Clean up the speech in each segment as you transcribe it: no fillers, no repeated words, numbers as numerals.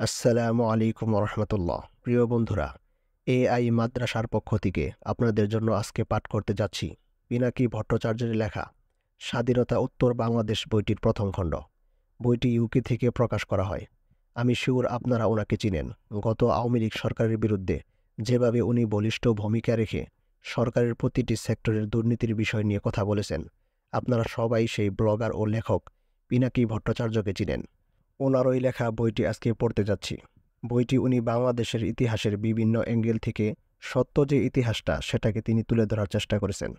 আসসালামু আলাইকুম রহমতুল্লাহ। প্রিয় বন্ধুরা, এআই মাদ্রাসার পক্ষ থেকে আপনাদের জন্য আজকে পাঠ করতে যাচ্ছি পিনাকি ভট্টাচার্যের লেখা স্বাধীনতা উত্তর বাংলাদেশ বইটির প্রথম খণ্ড। বইটি ইউকে থেকে প্রকাশ করা হয়। আমি শিওর আপনারা ওনাকে চিনেন। গত আওয়ামী লীগ সরকারের বিরুদ্ধে যেভাবে উনি বলিষ্ঠ ভূমিকা রেখে সরকারের প্রতিটি সেক্টরের দুর্নীতির বিষয় নিয়ে কথা বলেছেন, আপনারা সবাই সেই ব্লগার ও লেখক পিনাকি ভট্টাচার্যকে চিনেন। ওনারই লেখা বইটি আজকে পড়তে যাচ্ছি। বইটি উনি বাংলাদেশের ইতিহাসের বিভিন্ন অ্যাঙ্গেল থেকে সত্য যে ইতিহাসটা সেটাকে তিনি তুলে ধরার চেষ্টা করেছেন।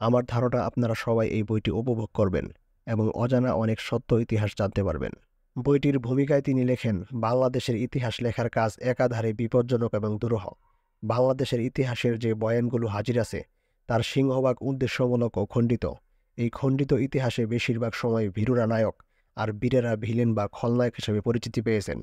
আমার ধারণা আপনারা সবাই এই বইটি উপভোগ করবেন এবং অজানা অনেক সত্য ইতিহাস জানতে পারবেন। বইটির ভূমিকায় তিনি লেখেন, বাংলাদেশের ইতিহাস লেখার কাজ একাধারে বিপজ্জনক এবং দুরূহ। বাংলাদেশের ইতিহাসের যে বয়ানগুলো হাজির আছে তার সিংহভাগ উদ্দেশ্যমূলক ও খণ্ডিত। এই খণ্ডিত ইতিহাসে বেশিরভাগ সময় ভীরুরা নায়ক আর বীরেরা ভিলেন বা খলনায়ক হিসেবে পরিচিতি পেয়েছেন।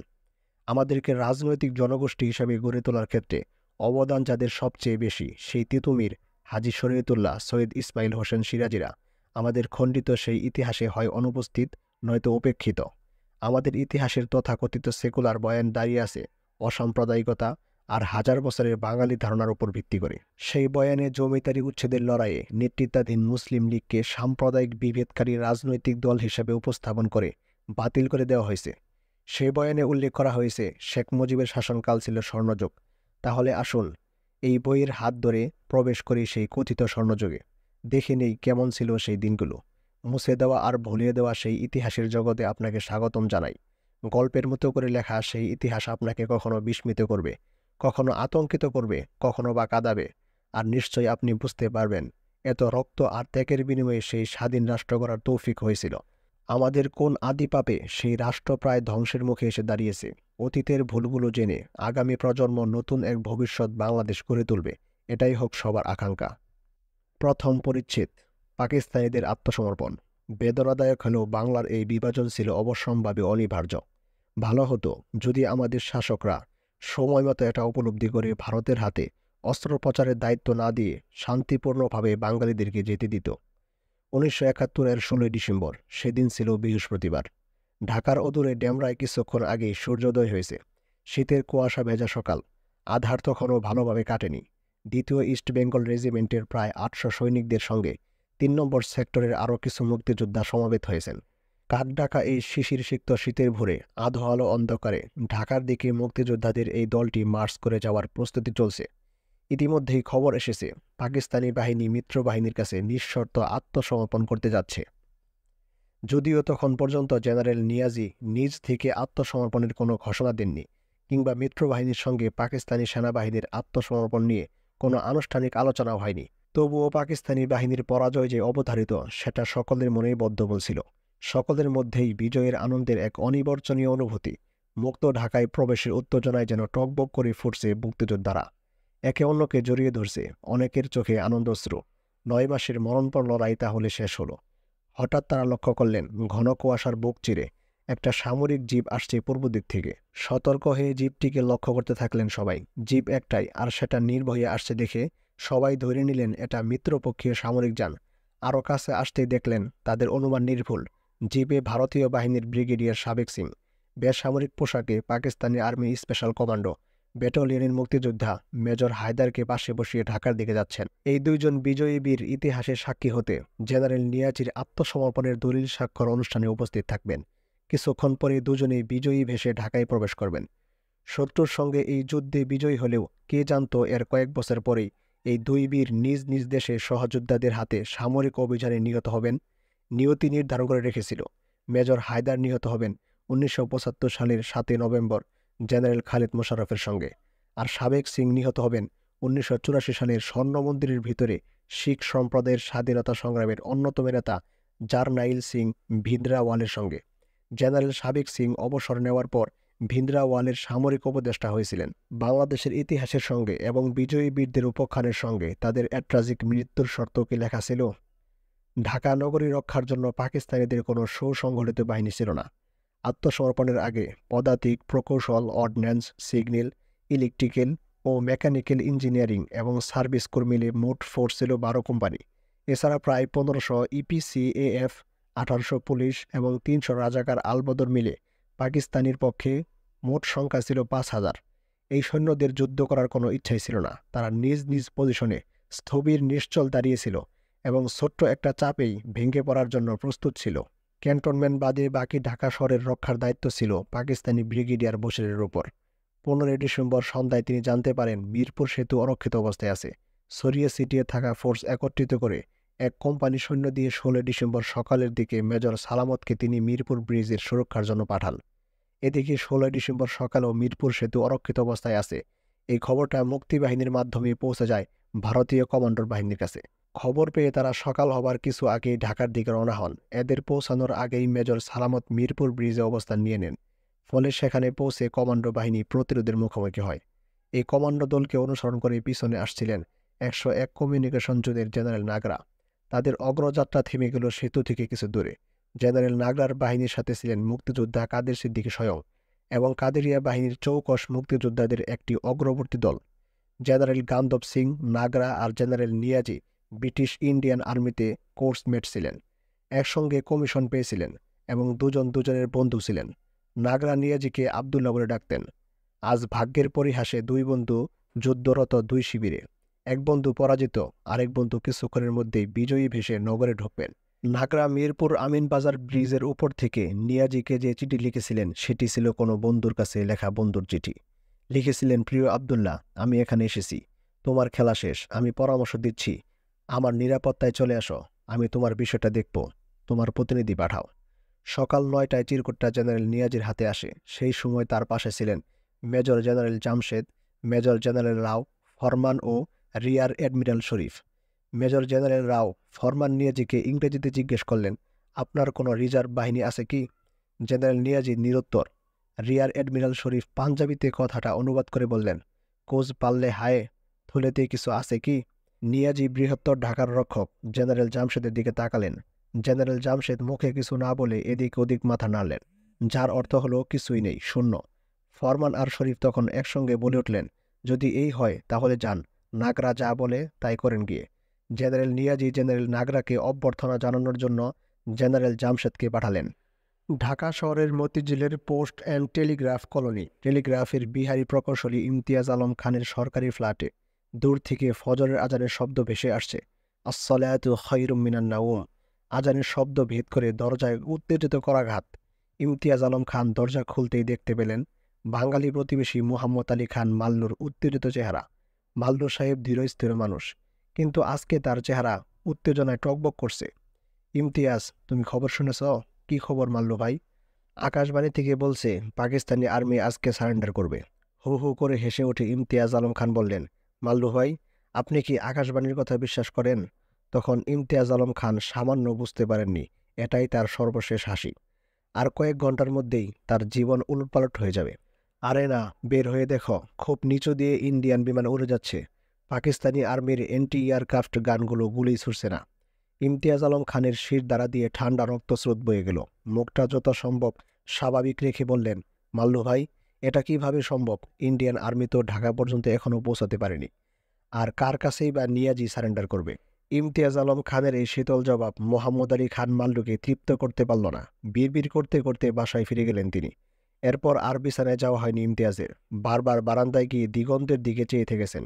আমাদেরকে রাজনৈতিক জনগোষ্ঠী হিসেবে গড়ে তোলার ক্ষেত্রে অবদান যাদের সবচেয়ে বেশি, সেই তিতুমির, হাজী শরীয়তুল্লাহ, সৈয়দ ইসমাইল হোসেন সিরাজীরা আমাদের খণ্ডিত সেই ইতিহাসে হয় অনুপস্থিত নয়তো উপেক্ষিত। আমাদের ইতিহাসের তথাকথিত সেকুলার বয়ান দাঁড়িয়ে আছে অসাম্প্রদায়িকতা আর হাজার বছরের বাঙালি ধারণার উপর ভিত্তি করে। সেই বয়ানে জমিদারি উচ্ছেদের লড়াইয়ে নেতৃত্বাধীন মুসলিম লীগকে সাম্প্রদায়িক বিভেদকারী রাজনৈতিক দল হিসেবে উপস্থাপন করে বাতিল করে দেওয়া হয়েছে। সেই বয়ানে উল্লেখ করা হয়েছে শেখ মুজিবের শাসনকাল ছিল স্বর্ণযুগ। তাহলে আসুন এই বইয়ের হাত ধরে প্রবেশ করি সেই কথিত স্বর্ণযুগে। দেখে নেই কেমন ছিল সেই দিনগুলো। মুছে দেওয়া আর ভুলিয়ে দেওয়া সেই ইতিহাসের জগতে আপনাকে স্বাগতম জানাই। গল্পের মতো করে লেখা সেই ইতিহাস আপনাকে কখনো বিস্মিত করবে, কখনো আতঙ্কিত করবে, কখনো বা কাঁদাবে। আর নিশ্চয়ই আপনি বুঝতে পারবেন এত রক্ত আর ত্যাগের বিনিময়ে সেই স্বাধীন রাষ্ট্র গড়ার তৌফিক হয়েছিল। আমাদের কোন আদি পাপে সেই রাষ্ট্র প্রায় ধ্বংসের মুখে এসে দাঁড়িয়েছে। অতীতের ভুলগুলো জেনে আগামী প্রজন্ম নতুন এক ভবিষ্যৎ বাংলাদেশ গড়ে তুলবে, এটাই হোক সবার আকাঙ্ক্ষা। প্রথম পরিচ্ছেদ, পাকিস্তানিদের আত্মসমর্পণ। বেদনাদায়ক হলেও বাংলার এই বিভাজন ছিল অবশ্যম্ভাবী, অনিবার্য। ভালো হতো যদি আমাদের শাসকরা সময়মতো এটা উপলব্ধি করে ভারতের হাতে অস্ত্রোপচারের দায়িত্ব না দিয়ে শান্তিপূর্ণভাবে বাঙালিদেরকে যেতে দিত। 1971-এর 16 ডিসেম্বর, সেদিন ছিল বৃহস্পতিবার। ঢাকার অদূরে ডেমরায় কিছুক্ষণ আগেই সূর্যোদয় হয়েছে। শীতের কুয়াশা ভেজা সকাল, আধার তখনও ভালোভাবে কাটেনি। দ্বিতীয় ইস্ট বেঙ্গল রেজিমেন্টের প্রায় 800 সৈনিকদের সঙ্গে 3 নম্বর সেক্টরের আরও কিছু মুক্তিযোদ্ধা সমবেত হয়েছেন। কাঠঢাকা এই শিশিরসিক্ত শীতের ভোরে আধো আলো অন্ধকারে ঢাকার দিকে মুক্তিযোদ্ধাদের এই দলটি মার্চ করে যাওয়ার প্রস্তুতি চলছে। ইতিমধ্যেই খবর এসেছে পাকিস্তানি বাহিনী মিত্রবাহিনীর কাছে নিঃশর্ত আত্মসমর্পণ করতে যাচ্ছে। যদিও তখন পর্যন্ত জেনারেল নিয়াজি নিজ থেকে আত্মসমর্পণের কোনো ঘোষণা দেননি, কিংবা মিত্রবাহিনীর সঙ্গে পাকিস্তানি সেনাবাহিনীর আত্মসমর্পণ নিয়ে কোনো আনুষ্ঠানিক আলোচনাও হয়নি। তবুও পাকিস্তানি বাহিনীর পরাজয় যে অবধারিত সেটা সকলের মনেই বদ্ধমূল ছিল। সকলের মধ্যেই বিজয়ের আনন্দের এক অনিবর্চনীয় অনুভূতি। মুক্ত ঢাকায় প্রবেশের উত্তেজনায় যেন টকবক করে ফুটছে মুক্তিযোদ্ধারা। একে অন্যকে জড়িয়ে ধরছে, অনেকের চোখে আনন্দশ্রু। 9 মাসের মরণপণ লড়াই তাহলে শেষ হলো। হঠাৎ তারা লক্ষ্য করলেন ঘন কুয়াশার বুক চিরে একটা সামরিক জিপ আসছে পূর্ব দিক থেকে। সতর্ক হয়ে জিপটিকে লক্ষ্য করতে থাকলেন সবাই। জিপ একটাই, আর সেটা নির্ভয়ে আসছে দেখে সবাই ধরে নিলেন এটা মিত্রপক্ষীয় সামরিক যান। আরও কাছে আসতেই দেখলেন তাদের অনুমান নির্ভুল। জিপে ভারতীয় বাহিনীর ব্রিগেডিয়ার সাবেক সিং, বেসামরিক পোশাকে পাকিস্তানি আর্মি স্পেশাল কমান্ডো ব্যাটালিয়নের মুক্তিযোদ্ধা মেজর হায়দারকে পাশে বসিয়ে ঢাকার দিকে যাচ্ছেন। এই দুইজন বিজয়ী বীর ইতিহাসের সাক্ষী হতে জেনারেল নিয়াজির আত্মসমর্পণের দলিল স্বাক্ষর অনুষ্ঠানে উপস্থিত থাকবেন। কিছুক্ষণ পরে দুজনেই বিজয়ী ভেসে ঢাকায় প্রবেশ করবেন। শত্রুর সঙ্গে এই যুদ্ধে বিজয়ী হলেও কে জানত এর কয়েক বছর পরেই এই দুই বীর নিজ নিজ দেশে সহযোদ্ধাদের হাতে সামরিক অভিযানে নিহত হবেন। নিয়তি নির্ধারণ করে রেখেছিল মেজর হায়দার নিহত হবেন 1975 সালের 7 নভেম্বর জেনারেল খালিদ মোশাররফের সঙ্গে, আর সাবেক সিং নিহত হবেন 1984 সালের স্বর্ণ মন্দিরের ভিতরে শিখ সম্প্রদায়ের স্বাধীনতা সংগ্রামের অন্যতম নেতা জারনাইল সিং ভিন্দ্রাওয়ালের সঙ্গে। জেনারেল সাবেক সিং অবসর নেওয়ার পর ভিন্দ্রাওয়ালের সামরিক উপদেষ্টা হয়েছিলেন। বাংলাদেশের ইতিহাসের সঙ্গে এবং বিজয়ী বীরদের উপাখ্যানের সঙ্গে তাদের ট্র্যাজিক মৃত্যুর শর্ত কি লেখা ছিল? ঢাকা নগরী রক্ষার জন্য পাকিস্তানিদের কোনো সুসংগঠিত বাহিনী ছিল না। আত্মসমর্পণের আগে পদাতিক, প্রকৌশল, অর্ডিন্যান্স, সিগন্যাল, ইলেকট্রিক্যাল ও মেকানিক্যাল ইঞ্জিনিয়ারিং এবং সার্ভিস কর্মী মিলে মোট ফোর্স ছিল 12 কোম্পানি। এছাড়া প্রায় 1500 ইপিসিএএফ, 1800 পুলিশ এবং 300 রাজাকার আলবদর মিলে পাকিস্তানির পক্ষে মোট সংখ্যা ছিল 5,000। এই সৈন্যদের যুদ্ধ করার কোনো ইচ্ছাই ছিল না। তারা নিজ নিজ পজিশনে স্থবির নিশ্চল দাঁড়িয়েছিল এবং ছোট্ট একটা চাপেই ভেঙে পড়ার জন্য প্রস্তুত ছিল। ক্যান্টনমেন্ট বাদে বাকি ঢাকা শহরের রক্ষার দায়িত্ব ছিল পাকিস্তানি ব্রিগেডিয়ার বশিরের উপর। 15 ডিসেম্বর সন্ধ্যায় তিনি জানতে পারেন মিরপুর সেতু অরক্ষিত অবস্থায় আছে। ছড়িয়ে ছিটিয়ে থাকা ফোর্স একত্রিত করে এক কোম্পানি সৈন্য দিয়ে 16 ডিসেম্বর সকালের দিকে মেজর সালামতকে তিনি মিরপুর ব্রিজের সুরক্ষার জন্য পাঠান। এদিকে 16 ডিসেম্বর সকালেও মিরপুর সেতু অরক্ষিত অবস্থায় আছে। এই খবরটা মুক্তিবাহিনীর মাধ্যমে পৌঁছে যায় ভারতীয় কমান্ডোর বাহিনীর কাছে। খবর পেয়ে তারা সকাল হবার কিছু আগেই ঢাকার দিকে রওনা হন। এদের পৌঁছানোর আগেই মেজর সালামত মিরপুর ব্রিজে অবস্থান নিয়ে নেন। ফলে সেখানে পৌঁছে কমান্ডো বাহিনী প্রতিরোধের মুখোমুখি হয়। এই কমান্ডো দলকে অনুসরণ করে পিছনে আসছিলেন 101 কমিউনিকেশন জোনের জেনারেল নাগরা। তাদের অগ্রযাত্রা থেমে গেল সেতু থেকে কিছু দূরে। জেনারেল নাগরার বাহিনীর সাথে ছিলেন মুক্তিযোদ্ধা কাদের সিদ্দিকী স্বয়ং এবং কাদেরিয়া বাহিনীর চৌকস মুক্তিযোদ্ধাদের একটি অগ্রবর্তী দল। জেনারেল গান্ধব সিং নাগরা আর জেনারেল নিয়াজি ব্রিটিশ ইন্ডিয়ান আর্মিতে কোর্সমেট ছিলেন, একসঙ্গে কমিশন পেয়েছিলেন এবং দুজন দুজনের বন্ধু ছিলেন। নাগরা নিয়াজিকে আবদুল্লাহ বলে ডাকতেন। আজ ভাগ্যের পরিহাসে দুই বন্ধু যুদ্ধরত দুই শিবিরে। এক বন্ধু পরাজিত, আরেক বন্ধু কিছুক্ষণের মধ্যেই বিজয়ী ভেসে নগরে ঢুকবেন। নাগরা মিরপুর আমিনবাজার ব্রিজের উপর থেকে নিয়াজিকে যে চিঠি লিখেছিলেন সেটি ছিল কোনো বন্ধুর কাছে লেখা বন্ধুর চিঠি। লিখেছিলেন, প্রিয় আবদুল্লাহ, আমি এখানে এসেছি, তোমার খেলা শেষ, আমি পরামর্শ দিচ্ছি, আমার নিরাপত্তায় চলে আসো, আমি তোমার বিষয়টা দেখব, তোমার প্রতিনিধি পাঠাও। সকাল 9টায় চিরকুটটা জেনারেল নিয়াজির হাতে আসে। সেই সময় তার পাশে ছিলেন major general Jamshed, major general Rao, Farman ও rear admiral Sharif. Major general Rao Farman নিয়াজিকে ইংরেজিতে জিজ্ঞেস করলেন, আপনার কোনো রিজার্ভ বাহিনী আছে কি? জেনারেল নিয়াজি নিরুত্তর। রিয়ার অ্যাডমিরাল শরীফ পাঞ্জাবিতে কথাটা অনুবাদ করে বললেন, কোজ পাল্লে হায়, থলেতে কিছু আছে কি? নিয়াজি বৃহত্তর ঢাকার রক্ষক জেনারেল জামশেদের দিকে তাকালেন। জেনারেল জামশেদ মুখে কিছু না বলে এদিক ওদিক মাথা নাড়লেন, যার অর্থ হলো কিছুই নেই, শূন্য। ফরমান আর শরীফ তখন একসঙ্গে বলে উঠলেন, যদি এই হয় তাহলে যান, নাগরা যা বলে তাই করেন গিয়ে। জেনারেল নিয়াজি জেনারেল নাগরাকে অভ্যর্থনা জানানোর জন্য জেনারেল জামশেদকে পাঠালেন। ঢাকা শহরের মতিঝিলের পোস্ট অ্যান্ড টেলিগ্রাফ কলোনি টেলিগ্রাফের বিহারী প্রকৌশলী ইমতিয়াজ আলম খানের সরকারি ফ্ল্যাটে দূর থেকে ফজরের আজানের শব্দ ভেসে আসছে। আসসালাতু খায়রুম মিনান নাওম। আজানের শব্দ ভেদ করে দরজায় উত্তেজিত করাঘাত। ইমতিয়াজ আলম খান দরজা খুলতেই দেখতে পেলেন বাঙালি প্রতিবেশী মুহাম্মদ আলী খান মাল্লুর উত্তেজিত চেহারা। মাল্লু সাহেব ধীরস্থির মানুষ, কিন্তু আজকে তার চেহারা উত্তেজনায় টকবক করছে। ইমতিয়াজ, তুমি খবর শুনেছ? কি খবর মাল্লু ভাই? আকাশবাণী থেকে বলছে পাকিস্তানি আর্মি আজকে সারেন্ডার করবে। হু হু করে হেসে উঠে ইমতিয়াজ আলম খান বললেন, মাল্লু ভাই, আপনি কি আকাশবাণীর কথা বিশ্বাস করেন? তখন ইমতিয়াজ আলম খান সামান্য বুঝতে পারেননি এটাই তার সর্বশেষ হাসি। আর কয়েক ঘন্টার মধ্যেই তার জীবন উলটপালট হয়ে যাবে। আরে না, বের হয়ে দেখো, খুব নিচু দিয়ে ইন্ডিয়ান বিমান উড়ে যাচ্ছে। পাকিস্তানি আর্মির এন্টি এয়ারক্রাফট গানগুলো গুলি ছুড়ছে না। ইমতিয়াজ আলম খানের শির দ্বারা দিয়ে ঠান্ডা রক্তস্রোত বয়ে গেল। মুখটা যত সম্ভব স্বাভাবিক রেখে বললেন, মাল্লু ভাই, এটা কিভাবে সম্ভব? ইন্ডিয়ান আর্মি তো ঢাকা পর্যন্ত এখনও পৌঁছাতে পারেনি। আর কার কাছেই বা নিয়াজি সারেন্ডার করবে? ইমতিয়াজ আলম খানের এই শীতল জবাব মোহাম্মদ আলী খান মাল্লুকে তৃপ্ত করতে পারল না। বিড়বিড় করতে করতে বাসায় ফিরে গেলেন তিনি। এরপর আর বিছানায় যাওয়া হয়নি ইমতিয়াজের। বারবার বারান্দায় গিয়ে দিগন্তের দিকে চেয়ে থেকেছেন,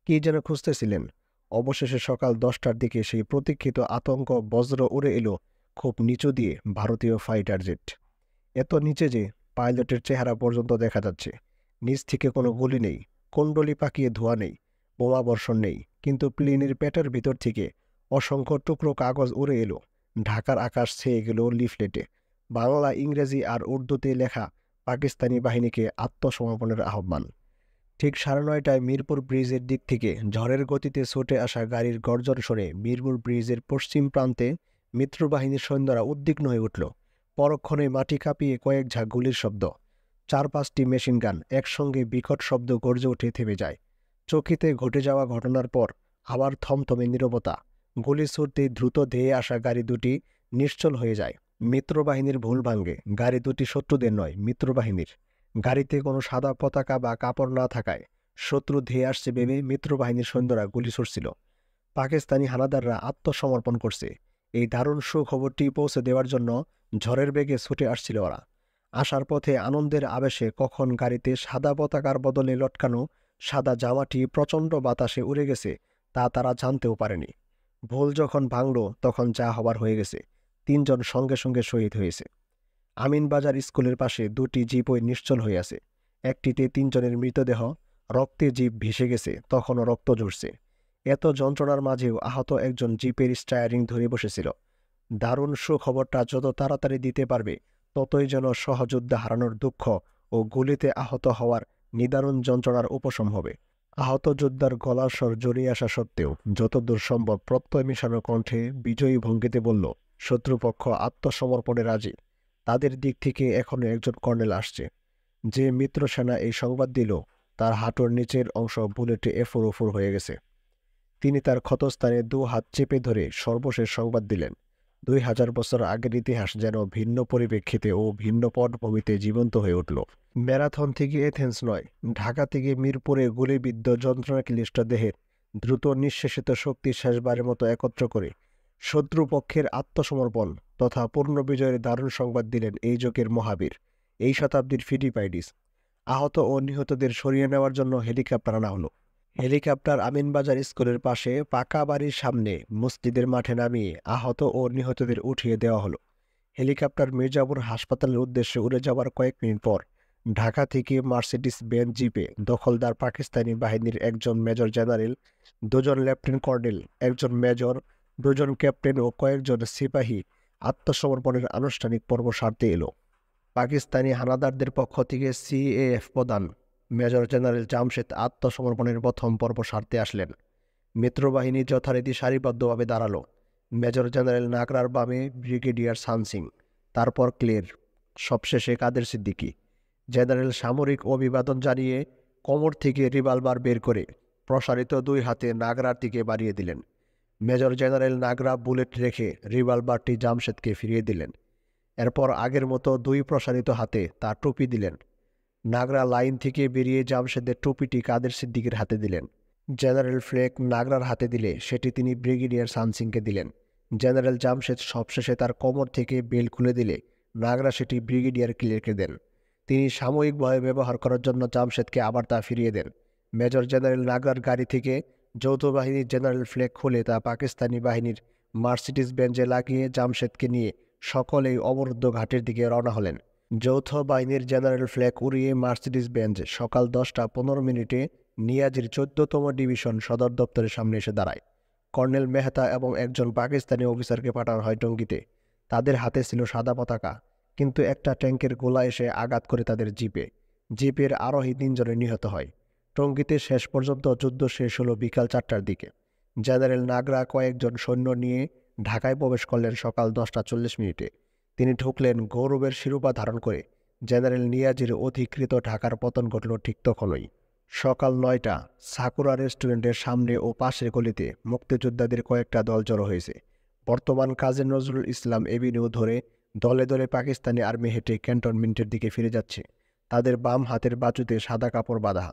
কি যেন খুঁজতেছিলেন। অবশেষে সকাল 10টার দিকে সেই প্রতীক্ষিত আতঙ্ক বজ্র উড়ে এলো খুব নিচু দিয়ে ভারতীয় ফাইটার জেট। এত নিচে যে পাইলটের চেহারা পর্যন্ত দেখা যাচ্ছে। নিচ থেকে কোনো গুলি নেই, কুণ্ডলি পাকিয়ে ধোয়া নেই, বোমা বর্ষণ নেই, কিন্তু প্লেনের পেটের ভিতর থেকে অসংখ্য টুকরো কাগজ উড়ে এলো। ঢাকার আকাশ ছেয়ে গেল লিফলেটে বাংলা, ইংরেজি আর উর্দুতে লেখা পাকিস্তানি বাহিনীকে আত্মসমর্পণের আহ্বান। ঠিক 9:30টায় মিরপুর ব্রিজের দিক থেকে ঝড়ের গতিতে ছুটে আসা গাড়ির গর্জন শুনে মিরপুর ব্রিজের পশ্চিম প্রান্তে মিত্রবাহিনীর সৈন্যরা উদ্বিগ্ন হয়ে উঠল। পরক্ষণে মাটি কাঁপিয়ে কয়েক ঝাঁক গুলির শব্দ। 4-5টি মেশিনগান একসঙ্গে বিকট শব্দ গর্জে উঠে থেমে যায়। চকিতে ঘটে যাওয়া ঘটনার পর আবার থমথমে নীরবতা। গুলি ছুটতেই দ্রুত ধেয়ে আসা গাড়ি দুটি নিশ্চল হয়ে যায়। মিত্রবাহিনীর ভুল ভাঙ্গে। গাড়ি দুটি শত্রুদের নয়, মিত্রবাহিনীর। গাড়িতে কোনো সাদা পতাকা বা কাপড় না থাকায় শত্রু ধেয়ে আসছে ভেবে মিত্রবাহিনীর সৈন্যরা গুলি ছুড়ছিল। পাকিস্তানি হানাদাররা আত্মসমর্পণ করছে। এই দারুণ সুখবরটি পৌঁছে দেওয়ার জন্য ঝড়ের বেগে ছুটে আসছিল ওরা। আসার পথে আনন্দের আবেশে কখন গাড়িতে সাদা পতাকার বদলে লটকানো সাদা জামাটি প্রচণ্ড বাতাসে উড়ে গেছে তা তারা জানতেও পারেনি। ভুল যখন ভাঙল তখন যা হবার হয়ে গেছে। ৩ জন সঙ্গে সঙ্গে শহীদ হয়েছে। আমিনবাজার স্কুলের পাশে 2টি জিপই নিশ্চল হয়ে আছে। একটিতে 3 জনের মৃতদেহ, রক্তে জিপ ভেসে গেছে, তখনও রক্ত ঝরছে। এত যন্ত্রণার মাঝেও আহত একজন জিপের স্টায়ারিং ধরে বসেছিল। দারুণ সুখবরটা যত তাড়াতাড়ি দিতে পারবে ততই যেন সহযোদ্ধা হারানোর দুঃখ ও গুলিতে আহত হওয়ার নিদারুণ যন্ত্রণার উপশম হবে। আহত যোদ্ধার গলার স্বর জড়িয়ে আসা সত্ত্বেও যতদূর সম্ভব প্রত্যয় মিশানো কণ্ঠে বিজয়ী ভঙ্গিতে বলল, শত্রুপক্ষ আত্মসমর্পণে রাজি। তাদের দিক থেকে এখনো একজন কর্নেল আসছে। যে মিত্র সেনা এই সংবাদ দিল তার হাঁটুর নিচের অংশ বুলেটে এফুর উফুর হয়ে গেছে। তিনি তার ক্ষতস্থানে 2 হাত চেপে ধরে সর্বশেষ সংবাদ দিলেন। 2000 বছর আগের ইতিহাস যেন ভিন্ন পরিপ্রেক্ষিতে ও ভিন্ন পটভূমিতে জীবন্ত হয়ে উঠল। ম্যারাথন থেকে এথেন্স নয়, ঢাকা থেকে মিরপুরে গুলিবিদ্ধ যন্ত্রণাক্লিষ্ট দেহের দ্রুত নিঃশেষিত শক্তি শেষবারের মতো একত্র করে শত্রুপক্ষের আত্মসমর্পণ তথা পূর্ণ বিজয়ের দারুণ সংবাদ দিলেন এই যুগের মহাবীর, এই শতাব্দীর ফিডিপাইডিস। আহত ও নিহতদের সরিয়ে নেওয়ার জন্য হেলিকপ্টার আনা হলো। হেলিকপ্টার আমিনবাজার স্কুলের পাশে পাকা বাড়ির সামনে মসজিদের মাঠে নামিয়ে আহত ও নিহতদের উঠিয়ে দেওয়া হলো। হেলিকপ্টার মির্জাপুর হাসপাতালের উদ্দেশ্যে উড়ে যাওয়ার কয়েক মিনিট পর ঢাকা থেকে মার্সিডিস বেঞ্জ জিপে দখলদার পাকিস্তানি বাহিনীর একজন মেজর জেনারেল, 2 জন লেফটেন্যান্ট কর্নেল, একজন মেজর, 2 জন ক্যাপ্টেন ও কয়েকজন সিপাহী আত্মসমর্পণের আনুষ্ঠানিক পর্ব সারতে এলো। পাকিস্তানি হানাদারদের পক্ষ থেকে সিএএফ প্রধান মেজর জেনারেল জামশেদ আত্মসমর্পণের প্রথম পর্ব সারতে আসলেন। মিত্রবাহিনী যথারীতি সারিবদ্ধভাবে দাঁড়ালো। মেজর জেনারেল নাগরার বামে ব্রিগেডিয়ার সান সিং, তারপর ক্লের, সবশেষে কাদের সিদ্দিকী। জেনারেল সামরিক অভিবাদন জানিয়ে কোমর থেকে রিভলভার বের করে প্রসারিত 2 হাতে নাগরার দিকে বাড়িয়ে দিলেন। মেজর জেনারেল নাগরা বুলেট রেখে রিভলভারটি জামশেদকে ফিরিয়ে দিলেন। এরপর আগের মতো 2 প্রসারিত হাতে তার টুপি দিলেন। নাগরা লাইন থেকে বেরিয়ে জামশেদের টুপিটি কাদের সিদ্দিকের হাতে দিলেন। জেনারেল ফ্লেক নাগরার হাতে দিলে সেটি তিনি ব্রিগেডিয়ার সানসিংকে দিলেন। জেনারেল জামশেদ সবশেষে তার কোমর থেকে বেল্ট খুলে দিলে নাগরা সেটি ব্রিগেডিয়ার ক্লিয়ারকে দেন। তিনি সাময়িকভাবে ব্যবহার করার জন্য জামশেদকে আবার তা ফিরিয়ে দেন। মেজর জেনারেল নাগরার গাড়ি থেকে যৌথ বাহিনীর জেনারেল ফ্লেক খুলে তা পাকিস্তানি বাহিনীর মার্সিডিস বেঞ্জে লাগিয়ে জামশেদকে নিয়ে সকলেই অবরুদ্ধ ঘাটের দিকে রওনা হলেন। যৌথ বাহিনীর জেনারেল ফ্ল্যাগ উড়িয়ে মার্সিডিস বেঞ্জ সকাল 10টা 15 মিনিটে নিয়াজির 14তম ডিভিশন সদর দপ্তরের সামনে এসে দাঁড়ায়। কর্নেল মেহতা এবং একজন পাকিস্তানি অফিসারকে পাঠানো হয় টঙ্গীতে। তাদের হাতে ছিল সাদা পতাকা, কিন্তু একটা ট্যাঙ্কের গোলা এসে আঘাত করে তাদের জিপে। জিপের আরোহী 3 জনে নিহত হয়। টঙ্গীতে শেষ পর্যন্ত যুদ্ধ শেষ হলো বিকাল 4টার দিকে। জেনারেল নাগরা কয়েকজন সৈন্য নিয়ে ঢাকায় প্রবেশ করলেন সকাল 10টা 40 মিনিটে। তিনি ঢুকলেন গৌরবের শিরোপা ধারণ করে। জেনারেল নিয়াজির অধিকৃত ঢাকার পতন ঘটল ঠিক তখনই। সকাল 9টা সাকুরা রেস্টুরেন্টের সামনে ও পাশের গলিতে মুক্তিযোদ্ধাদের কয়েকটা দল জড়ো হয়েছে। বর্তমান কাজী নজরুল ইসলাম এভিনিউ ধরে দলে দলে পাকিস্তানি আর্মি হেঁটে ক্যান্টনমেন্টের দিকে ফিরে যাচ্ছে। তাদের বাম হাতের বাজুতে সাদা কাপড় বাঁধা।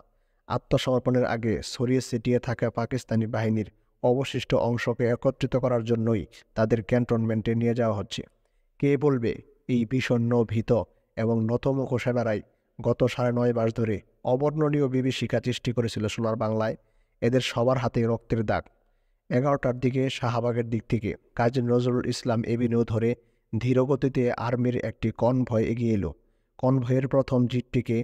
আত্মসমর্পণের আগে ছড়িয়ে ছিটিয়ে থাকা পাকিস্তানি বাহিনীর অবশিষ্ট অংশকে একত্রিত করার জন্যই তাদের ক্যান্টনমেন্টে নিয়ে যাওয়া হচ্ছে। কে বলবে এই বিষণ্ণ, ভীত এবং নতমুখ সেনারাই গত 9.5 মাস ধরে অবর্ণনীয় বিভীষিকা সৃষ্টি করেছিল সোনার বাংলায়। এদের সবার হাতে রক্তের দাগ। 11টার দিকে শাহবাগের দিক থেকে কাজী নজরুল ইসলাম এভিনিউ ধরে ধীরগতিতে আর্মির একটি কনভয় এগিয়ে এলো। কনভয়ের প্রথম জিপটিকে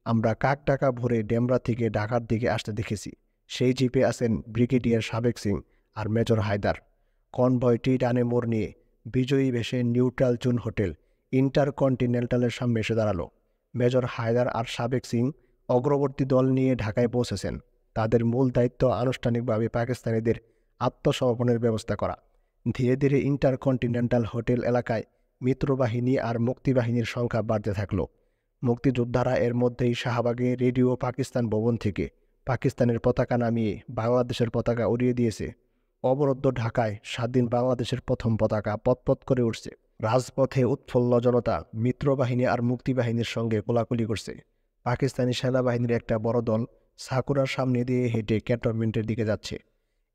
আমরা কাকটাকা ভরে ডেমরা থেকে ঢাকার দিকে আসতে দেখেছি। সেই জিপে আছেন ব্রিগেডিয়ার সাবেক সিং আর মেজর হায়দার। কনভয়টি ডানে মোড় নিয়ে বিজয়ী বেশে নিউট্রাল জোন হোটেল ইন্টারকন্টিনেন্টালের সামনে এসে দাঁড়ালো। মেজর হায়দার আর সাবেক সিং অগ্রবর্তী দল নিয়ে ঢাকায় পৌঁছেছেন। তাদের মূল দায়িত্ব আনুষ্ঠানিকভাবে পাকিস্তানিদের আত্মসমর্পণের ব্যবস্থা করা। ধীরে ধীরে ইন্টারকন্টিনেন্টাল হোটেল এলাকায় মিত্রবাহিনী আর মুক্তিবাহিনীর সংখ্যা বাড়তে থাকল। মুক্তিযোদ্ধারা এর মধ্যেই শাহবাগে রেডিও পাকিস্তান ভবন থেকে পাকিস্তানের পতাকা নামিয়ে বাংলাদেশের পতাকা উড়িয়ে দিয়েছে। অবরুদ্ধ ঢাকায় স্বাধীন বাংলাদেশের প্রথম পতাকা পতপত করে উঠছে। রাজপথে উৎফুল্ল জনতা মিত্রবাহিনী আর মুক্তিবাহিনীর সঙ্গে কোলাকুলি করছে। পাকিস্তানি সেনাবাহিনীর একটা বড় দল সাকুরার সামনে দিয়ে হেঁটে ক্যান্টনমেন্টের দিকে যাচ্ছে।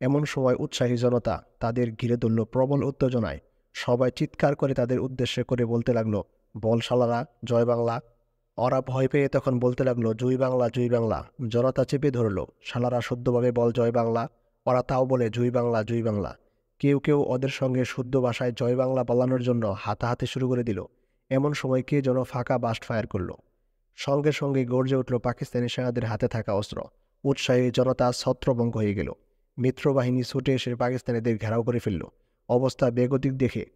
এমন সময় উৎসাহী জনতা তাদের ঘিরে ধরল প্রবল উত্তেজনায়। সবাই চিৎকার করে তাদের উদ্দেশ্যে করে বলতে লাগলো, বল শালারা, জয় বাংলা। ওরা ভয় পেয়ে তখন বলতে লাগলো, জয় বাংলা, জয় বাংলা। জনতা চেপে ধরলো, শালারা শুদ্ধভাবে বল জয় বাংলা। ওরা তাও বলে জয় বাংলা, জয় বাংলা। কেউ কেউ ওদের সঙ্গে শুদ্ধ ভাষায় জয় বাংলা বলানোর জন্য হাতাহাতি শুরু করে দিল। এমন সময় কে যেন ফাঁকা বাস্ট ফায়ার করলো। সঙ্গে সঙ্গে গর্জে উঠল পাকিস্তানি সেনাদের হাতে থাকা অস্ত্র। উৎসাহী জনতা ছত্রভঙ্গ হয়ে গেল। মিত্রবাহিনী ছুটে এসে পাকিস্তানিদের ঘেরাও করে ফেলল। অবস্থা বেগতিক দেখে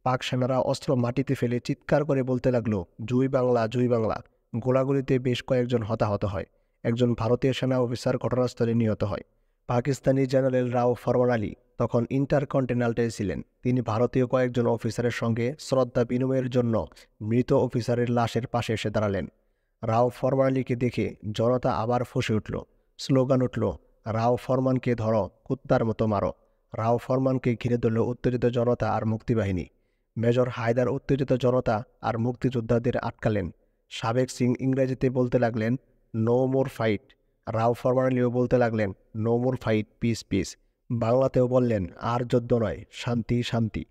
পাক সেনারা অস্ত্র মাটিতে ফেলে চিৎকার করে বলতে লাগলো, জয় বাংলা, জয় বাংলা। গোলাগুলিতে বেশ কয়েকজন হতাহত হয়। একজন ভারতীয় সেনা অফিসার ঘটনাস্থলে নিহত হয়। পাকিস্তানি জেনারেল রাও ফরমান আলী তখন ইন্টারকন্টিনেন্টালে ছিলেন। তিনি ভারতীয় কয়েকজন অফিসারের সঙ্গে শ্রদ্ধা বিনিময়ের জন্য মৃত অফিসারের লাশের পাশে এসে দাঁড়ালেন। রাও ফরমান আলীকে দেখে জনতা আবার ফুঁসে উঠল। স্লোগান উঠল, রাও ফরমানকে ধরো, কুত্তার মতো মারো। রাও ফরমানকে ঘিরে ধরল উত্তেজিত জনতা আর মুক্তিবাহিনী। মেজর হায়দার উত্তেজিত জনতা আর মুক্তিযোদ্ধাদের আটকালেন। সাবেক সিং ইংরেজিতে বলতে লাগলেন, নো মোর ফাইট। রাও ফরমান আলীও বলতে লাগলেন, no more fight, peace peace. বাংলাতেও বললেন, আর যুদ্ধ নয়, শান্তি শান্তি।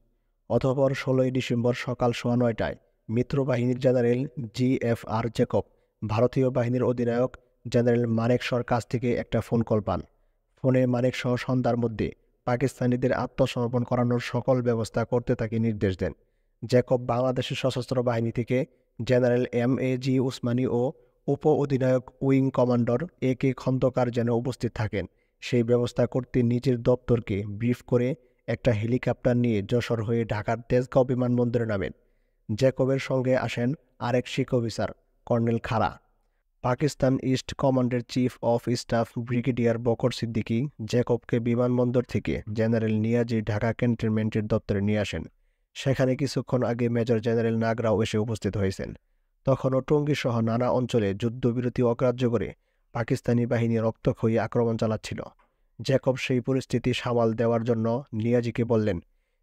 অতঃপর 16ই ডিসেম্বর সকাল 9:15টায় মিত্রবাহিনীর জেনারেল GFR জ্যাকব ভারতীয় বাহিনীর অধিনায়ক জেনারেল মানেকশর কাছ থেকে একটা ফোন কল পান। ফোনে মানেকশ সন্ধ্যার মধ্যে পাকিস্তানিদের আত্মসমর্পণ করানোর সকল ব্যবস্থা করতে তাকে নির্দেশ দেন। জ্যাকব বাংলাদেশের সশস্ত্র বাহিনী থেকে জেনারেল MAG উসমানী ও উপ অধিনায়ক উইং কমান্ডার AK খন্দকার যেন উপস্থিত থাকেন সেই ব্যবস্থা করতে নিজের দপ্তরকে ব্রিফ করে একটা হেলিকপ্টার নিয়ে যশোর হয়ে ঢাকার তেজগাঁও বিমানবন্দরে নামেন। জ্যাকবের সঙ্গে আসেন আরেক শিখ officer, colonel Khara. Pakistan east কমান্ডের chief of staff brigadier Bakar Siddiqui জ্যাকবকে বিমানবন্দর থেকে জেনারেল নিয়াজি ঢাকা ক্যান্টনমেন্টের দপ্তরে নিয়ে আসেন। সেখানে কিছুক্ষণ আগে মেজর জেনারেল নাগরাও এসে উপস্থিত হয়েছেন। তখনও টঙ্গীসহ নানা অঞ্চলে যুদ্ধবিরতি অগ্রাহ্য করে পাকিস্তানি বাহিনী রক্তক্ষয়ী আক্রমণ চালাচ্ছিল। জ্যাকব সেই পরিস্থিতি সামাল দেওয়ার জন্য নিয়াজিকে বললেন,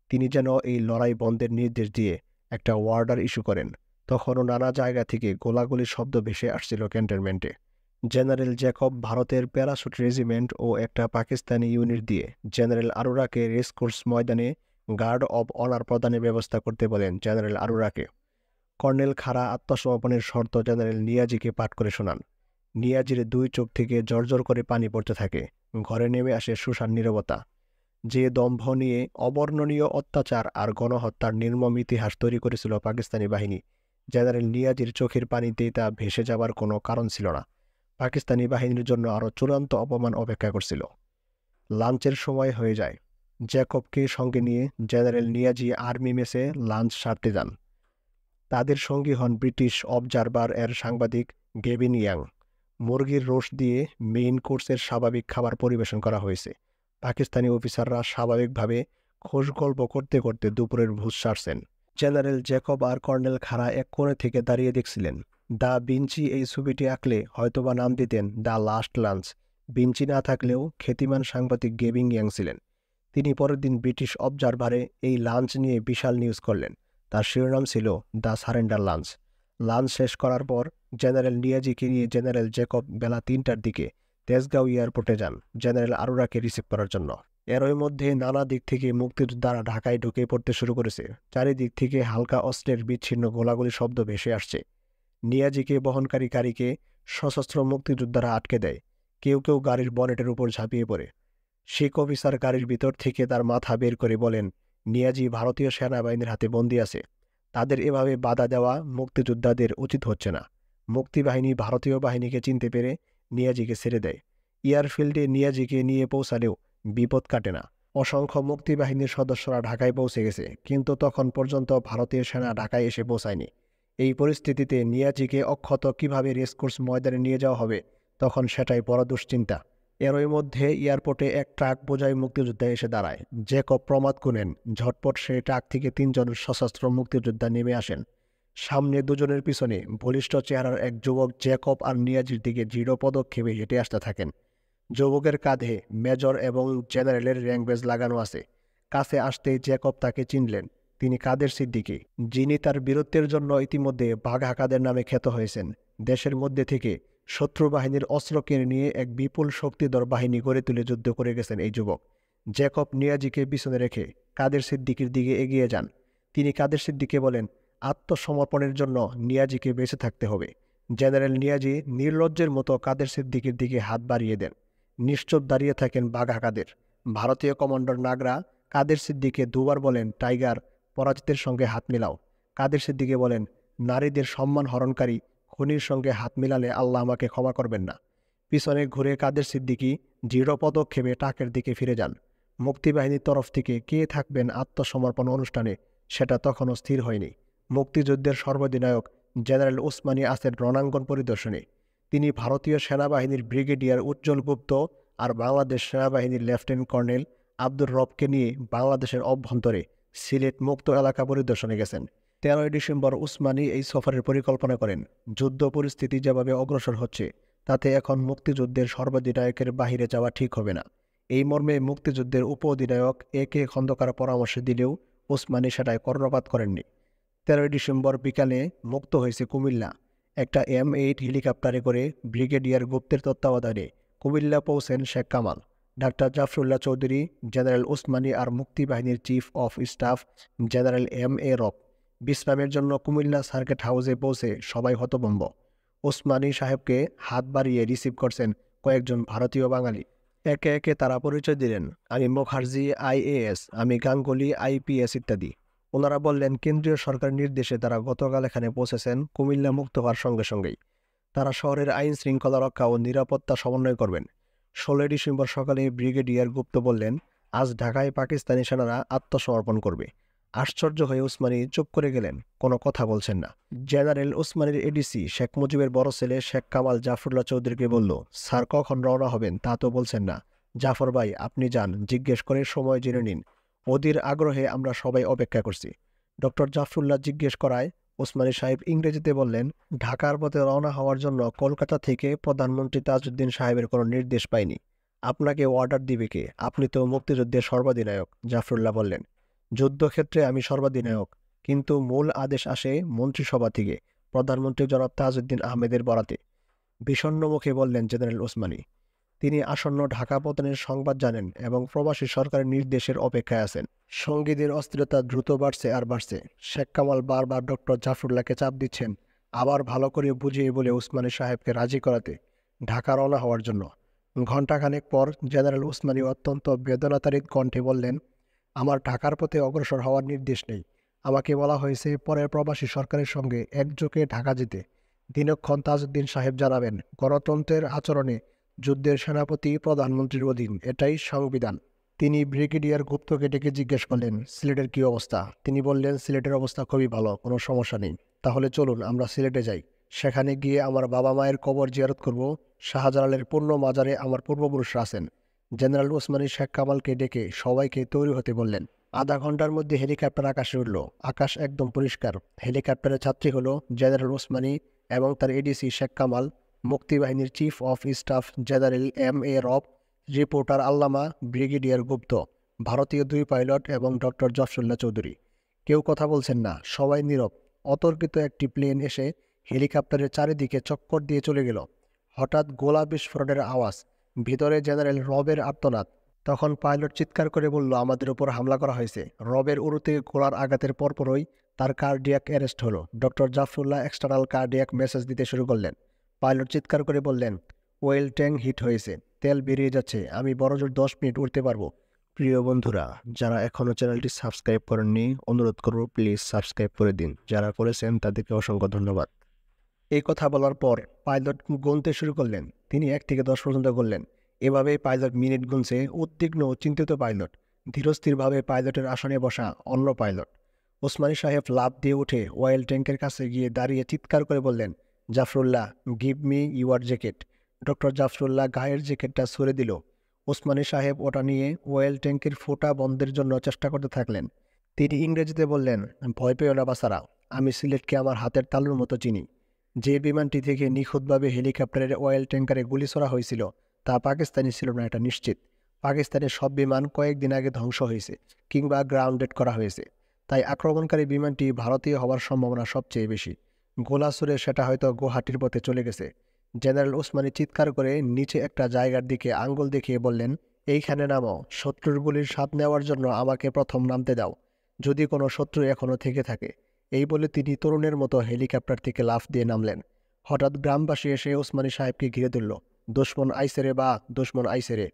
তিনি যেন এই লড়াই বন্ধের নির্দেশ দিয়ে একটা ওয়ার্ডার ইস্যু করেন। তখনও নানা জায়গা থেকে গোলাগুলির শব্দ ভেসে আসছিল ক্যান্টনমেন্টে। জেনারেল জ্যাকব ভারতের প্যারাশুট রেজিমেন্ট ও একটা পাকিস্তানি ইউনিট দিয়ে জেনারেল আরোরাকে রেসকোর্স ময়দানে গার্ড অব অনার প্রদানের ব্যবস্থা করতে বলেন জেনারেল আরোরাকে। কর্নেল খাড়া আত্মসমর্পণের শর্ত জেনারেল নিয়াজিকে পাঠ করে শোনান। নিয়াজির দুই চোখ থেকে জর্জর করে পানি পড়তে থাকে। ঘরে নেমে আসে শুষার নীরবতা। যে দম্ভ নিয়ে অবর্ণনীয় অত্যাচার আর গণহত্যার নির্মম ইতিহাস তৈরি করেছিল পাকিস্তানি বাহিনী, জেনারেল নিয়াজির চোখের পানিতেই তা ভেসে যাবার কোনো কারণ ছিল না। পাকিস্তানি বাহিনীর জন্য আরও চূড়ান্ত অপমান অপেক্ষা করছিল। লাঞ্চের সময় হয়ে যায়। জ্যাকবকে সঙ্গে নিয়ে জেনারেল নিয়াজি আর্মি মেসে লাঞ্চ সারতে যান। তাদের সঙ্গী হন ব্রিটিশ অবজারভার এর সাংবাদিক গেভিন ইয়াং। মুরগির রোস্ট দিয়ে মেইন কোর্সের স্বাভাবিক খাবার পরিবেশন করা হয়েছে। পাকিস্তানি অফিসাররা স্বাভাবিকভাবে খোশগল্প করতে করতে দুপুরের ভোজ সারছেন। জেনারেল জ্যাকব আর কর্নেল খাড়া এক কোণে থেকে দাঁড়িয়ে দেখছিলেন। দ্য ভিঞ্চি এই ছবিটি আঁকলে হয়তোবা নাম দিতেন দ্য লাস্ট লাঞ্চ। ভিঞ্চি না থাকলেও খ্যাতিমান সাংবাদিক গেভিন ইয়াং ছিলেন। তিনি পরের দিন ব্রিটিশ অবজারভারে এই লাঞ্চ নিয়ে বিশাল নিউজ করলেন। তার শিরোনাম ছিল দ্য সারেন্ডার লাঞ্চ। লাঞ্চ শেষ করার পর জেনারেল নিয়াজিকে নিয়ে জেনারেল জ্যাকব বেলা 3টার দিকে তেজগাঁও এয়ারপোর্টে যান জেনারেল আরোরাকে রিসিভ করার জন্য। এরই মধ্যে নানা দিক থেকে মুক্তিযোদ্ধারা ঢাকায় ঢুকে পড়তে শুরু করেছে। চারিদিক থেকে হালকা অস্ত্রের বিচ্ছিন্ন গোলাগুলি শব্দ ভেসে আসছে। নিয়াজিকে বহনকারী গাড়িকে সশস্ত্র মুক্তিযোদ্ধারা আটকে দেয়। কেউ কেউ গাড়ির বনেটের উপর ঝাঁপিয়ে পড়ে। শিখ অফিসার গাড়ির ভিতর থেকে তার মাথা বের করে বলেন, নিয়াজি ভারতীয় সেনাবাহিনীর হাতে বন্দী আছে। তাদের এভাবে বাধা দেওয়া মুক্তিযোদ্ধাদের উচিত হচ্ছে না। মুক্তিবাহিনী ভারতীয় বাহিনীকে চিনতে পেরে নিয়াজিকে ছেড়ে দেয়। এয়ারফিল্ডে নিয়াজিকে নিয়ে পৌঁছালেও বিপদ কাটে না। অসংখ্য মুক্তিবাহিনীর সদস্যরা ঢাকায় পৌঁছে গেছে, কিন্তু তখন পর্যন্ত ভারতীয় সেনা ঢাকায় এসে পৌঁছায়নি। এই পরিস্থিতিতে নিয়াজিকে অক্ষত কিভাবে রেসকোর্স ময়দানে নিয়ে যাওয়া হবে, তখন সেটাই বড় দুশ্চিন্তা। এরই মধ্যে এয়ারপোর্টে এক ট্রাক বোঝাই মুক্তিযোদ্ধা এসে দাঁড়ায়। জ্যাকব প্রমাদ গুনেন। ঝটপট সেই ট্রাক থেকে 3 জন সশস্ত্র মুক্তিযোদ্ধা নেমে আসেন। সামনে দুজনের পিছনে বলিষ্ঠ চেহারার এক যুবক জ্যাকব আর নিয়াজির দিকে দৃঢ় পদক্ষেপে হেঁটে আসতে থাকেন। যুবকের কাঁধে মেজর এবং জেনারেলের র্যাঙ্ক ব্যাজ লাগানো আছে। কাছে আসতেই জ্যাকব তাকে চিনলেন। তিনি কাদের সিদ্দিকী, যিনি তার বীরত্বের জন্য ইতিমধ্যে বাঘ-হাকাদের নামে খ্যাত হয়েছেন। দেশের মধ্যে থেকে শত্রু বাহিনীর অস্ত্র কিনে নিয়ে এক বিপুল শক্তিধর বাহিনী গড়ে তুলে যুদ্ধ করে গেছেন এই যুবক। জ্যাকব নিয়াজিকে পিছনে রেখে কাদের সিদ্দিকীর দিকে এগিয়ে যান। তিনি কাদের সিদ্দিকীকে বলেন, আত্মসমর্পণের জন্য নিয়াজিকে বেঁচে থাকতে হবে। জেনারেল নিয়াজি নির্লজ্জের মতো কাদের সিদ্দিকীর দিকে হাত বাড়িয়ে দেন। নিশ্চুপ দাঁড়িয়ে থাকেন বাঘা কাদের। ভারতীয় কমান্ডার নাগরা কাদের সিদ্দিককে দুবার বলেন, টাইগার, পরাজিতের সঙ্গে হাত মিলাও। কাদের সিদ্দিকী বলেন, নারীদের সম্মান হরণকারী খুনির সঙ্গে হাত মিলালে আল্লাহ আমাকে ক্ষমা করবেন না। পিছনে ঘুরে কাদের সিদ্দিকী দৃঢ় পদক্ষেপে টাকের দিকে ফিরে যান। মুক্তিবাহিনীর তরফ থেকে কে থাকবেন আত্মসমর্পণ অনুষ্ঠানে সেটা তখনও স্থির হয়নি। মুক্তিযুদ্ধের সর্বাধিনায়ক জেনারেল ওসমানী আছেন রণাঙ্গন পরিদর্শনে। তিনি ভারতীয় সেনাবাহিনীর ব্রিগেডিয়ার উজ্জ্বল গুপ্ত আর বাংলাদেশ সেনাবাহিনীর লেফটেন্যান্ট কর্নেল আব্দুর রবকে নিয়ে বাংলাদেশের অভ্যন্তরে সিলেট মুক্ত এলাকা পরিদর্শনে গেছেন। 13ই ডিসেম্বর ওসমানী এই সফরের পরিকল্পনা করেন। যুদ্ধ পরিস্থিতি যেভাবে অগ্রসর হচ্ছে তাতে এখন মুক্তিযুদ্ধের সর্বাধিনায়কের বাহিরে যাওয়া ঠিক হবে না। এই মর্মে মুক্তিযুদ্ধের উপ অধিনায়ক এ.কে খন্দকার পরামর্শ দিলেও ওসমানী সেটায় কর্ণপাত করেননি। 13ই ডিসেম্বর বিকালে মুক্ত হয়েছে কুমিল্লা। একটা M8 হেলিকপ্টারে করে ব্রিগেডিয়ার গুপ্তের তত্ত্বাবধানে কুমিল্লা পৌঁছেন শেখ কামাল, ডাক্তার জাফরুল্লাহ চৌধুরী, জেনারেল ওসমানী আর মুক্তিবাহিনীর chief of staff general M.A. রব। বিশ্রামের জন্য কুমিল্লা সার্কিট হাউসে পৌঁছে সবাই হতভম্ব। ওসমানী সাহেবকে হাত বাড়িয়ে রিসিভ করছেন কয়েকজন ভারতীয় বাঙালি। একে একে তারা পরিচয় দিলেন, আমি মুখার্জি IAS, আমি গাঙ্গুলি IPS ইত্যাদি। ওনারা বললেন কেন্দ্রীয় সরকারের নির্দেশে তারা গতকাল এখানে পৌঁছেছেন কুমিল্লা মুক্ত হওয়ার সঙ্গে সঙ্গেই। তারা শহরের আইন শৃঙ্খলা রক্ষা ও নিরাপত্তা সমন্বয় করবেন। 16ই ডিসেম্বর সকালে ব্রিগেডিয়ার গুপ্ত বললেন, আজ ঢাকায় পাকিস্তানি সেনারা আত্মসমর্পণ করবে। আশ্চর্য হয়ে ওসমানী চুপ করে গেলেন, কোনো কথা বলছেন না। জেনারেল ওসমানীর এডিসি শেখ মুজিবের বড় ছেলে শেখ কামাল জাফরুল্লাহ চৌধুরীকে বলল, স্যার কখন রওনা হবেন তা তো বলছেন না। জাফর ভাই, আপনি যান, জিজ্ঞেস করে সময় জেনে নিন। অধীর আগ্রহে আমরা সবাই অপেক্ষা করছি। ডক্টর জাফরুল্লাহ জিজ্ঞেস করায় ওসমানী সাহেব ইংরেজিতে বললেন, ঢাকার পথে রওনা হওয়ার জন্য কলকাতা থেকে প্রধানমন্ত্রী তাজউদ্দিন সাহেবের কোনো নির্দেশ পাইনি। আপনাকে অর্ডার দিবে কে? আপনি তো মুক্তিযুদ্ধের সর্বাধিনায়ক। জাফরুল্লাহ বললেন, যুদ্ধক্ষেত্রে আমি সর্বাধিনায়ক, কিন্তু মূল আদেশ আসে মন্ত্রিসভা থেকে, প্রধানমন্ত্রী জনাব তাজউদ্দিন আহমেদের বরাতে। বিষণ্ণ মুখে বললেন জেনারেল ওসমানী। তিনি আসন্ন ঢাকা পতনের সংবাদ জানেন এবং প্রবাসী সরকারের নির্দেশের অপেক্ষায় আছেন। সঙ্গীদের অস্থিরতা দ্রুত বাড়ছে আর বাড়ছে। শেখ কামাল বারবার ডক্টর জাফরুল্লাহকে চাপ দিচ্ছেন আবার ভালো করে বুঝিয়ে বলে ওসমানী সাহেবকে রাজি করাতে ঢাকা রওনা হওয়ার জন্য। ঘণ্টাখানেক পর জেনারেল ওসমানী অত্যন্ত বেদনাতাড়িত কণ্ঠে বললেন, আমার ঢাকার পথে অগ্রসর হওয়ার নির্দেশ নেই। আমাকে বলা হয়েছে পরে প্রবাসী সরকারের সঙ্গে একযোগে ঢাকা যেতে। দিনক্ষণ তাজউদ্দিন সাহেব জানাবেন, গণতন্ত্রের আচরণে যুদ্ধের সেনাপতি প্রধানমন্ত্রীর অধীন, এটাই সংবিধান। তিনি ব্রিগেডিয়ার গুপ্তকে ডেকে জিজ্ঞেস করলেন, সিলেটের কী অবস্থা? তিনি বললেন, সিলেটের অবস্থা খুবই ভালো, কোনো সমস্যা নেই। তাহলে চলুন আমরা সিলেটে যাই। সেখানে গিয়ে আমার বাবা মায়ের কবর জিয়ারত করব। শাহজালালের পূর্ণ মাজারে আমার পূর্বপুরুষরা আছেন। জেনারেল ওসমানী শেখ কামালকে ডেকে সবাইকে তৈরি হতে বললেন। আধা ঘন্টার মধ্যে হেলিকপ্টার আকাশে উঠল। আকাশ একদম পরিষ্কার। হেলিকপ্টারের যাত্রী হলো জেনারেল ওসমানী এবং তার এডিসি শেখ কামাল, মুক্তিবাহিনীর chief of staff general M.A. রব, রিপোর্টার আল্লামা, ব্রিগেডিয়ার গুপ্ত, ভারতীয় 2 পাইলট এবং ডক্টর জাফরুল্লাহ চৌধুরী। কেউ কথা বলছেন না, সবাই নীরব। অতর্কিত একটি প্লেন এসে হেলিকপ্টারের চারিদিকে চক্কর দিয়ে চলে গেল। হঠাৎ গোলা বিস্ফোরণের আওয়াজ, ভিতরে জেনারেল রবের আর্তনাদ। তখন পাইলট চিৎকার করে বলল, আমাদের উপর হামলা করা হয়েছে। রবের উরুতে গোলার আঘাতের পরপরই তার কার্ডিয়াক অ্যারেস্ট হলো। Doctor Zafrullah external cardiac message দিতে শুরু করলেন। পাইলট চিৎকার করে বললেন, ওয়েল ট্যাঙ্ক হিট হয়েছে, তেল বেরিয়ে যাচ্ছে, আমি বড়জোর 10 মিনিট উঠতে পারবো। প্রিয় বন্ধুরা, যারা এখনও চ্যানেলটি সাবস্ক্রাইব করেননি, অনুরোধ করব প্লিজ সাবস্ক্রাইব করে দিন। যারা করেছেন তাদেরকে অসংখ্য ধন্যবাদ। এই কথা বলার পর পাইলট গুনতে শুরু করলেন। তিনি 1 থেকে 10 পর্যন্ত গুনলেন। এভাবেই পাইলট মিনিট গুনছে। উদ্বিগ্ন ও চিন্তিত পাইলট। ধীরস্থিরভাবে পাইলটের আসনে বসা অন্য পাইলট। ওসমানী সাহেব লাফ দিয়ে উঠে অয়েল ট্যাঙ্কের কাছে গিয়ে দাঁড়িয়ে চিৎকার করে বললেন, Zafrullah, give me your jacket. Doctor Zafrullah গায়ের জ্যাকেটটা ছুঁড়ে দিল। ওসমানী সাহেব ওটা নিয়ে অয়েল ট্যাঙ্কের ফুটা বন্ধের জন্য চেষ্টা করতে থাকলেন। তিনি ইংরেজিতে বললেন, ভয় পেও না বাছারা, আমি সিলেটকে আমার হাতের তালুর মতো চিনি। যে বিমানটি থেকে নিখুঁতভাবে হেলিকপ্টারের অয়েল ট্যাঙ্কারে গুলি ছোড়া হয়েছিল তা পাকিস্তানি ছিল না, এটা নিশ্চিত। পাকিস্তানের সব বিমান কয়েকদিন আগে ধ্বংস হয়েছে কিংবা গ্রাউন্ডেড করা হয়েছে। তাই আক্রমণকারী বিমানটি ভারতীয় হওয়ার সম্ভাবনা সবচেয়ে বেশি। গোলা ছুড়ে সেটা হয়তো গুয়াহাটির পথে চলে গেছে। জেনারেল ওসমানী চিৎকার করে নিচে একটা জায়গার দিকে আঙ্গুল দেখিয়ে বললেন, এইখানে নামো। শত্রুর গুলির স্বাদ নেওয়ার জন্য আমাকে প্রথম নামতে দাও, যদি কোনো শত্রু এখনও থেকে থাকে। এই বলে তিনি তরুণের মতো হেলিকপ্টার থেকে লাফ দিয়ে নামলেন। হঠাৎ গ্রামবাসী এসে ওসমানী সাহেবকে ঘিরে ধরল। দুশমন আইছে রে বা, দুশমন আইছে রে।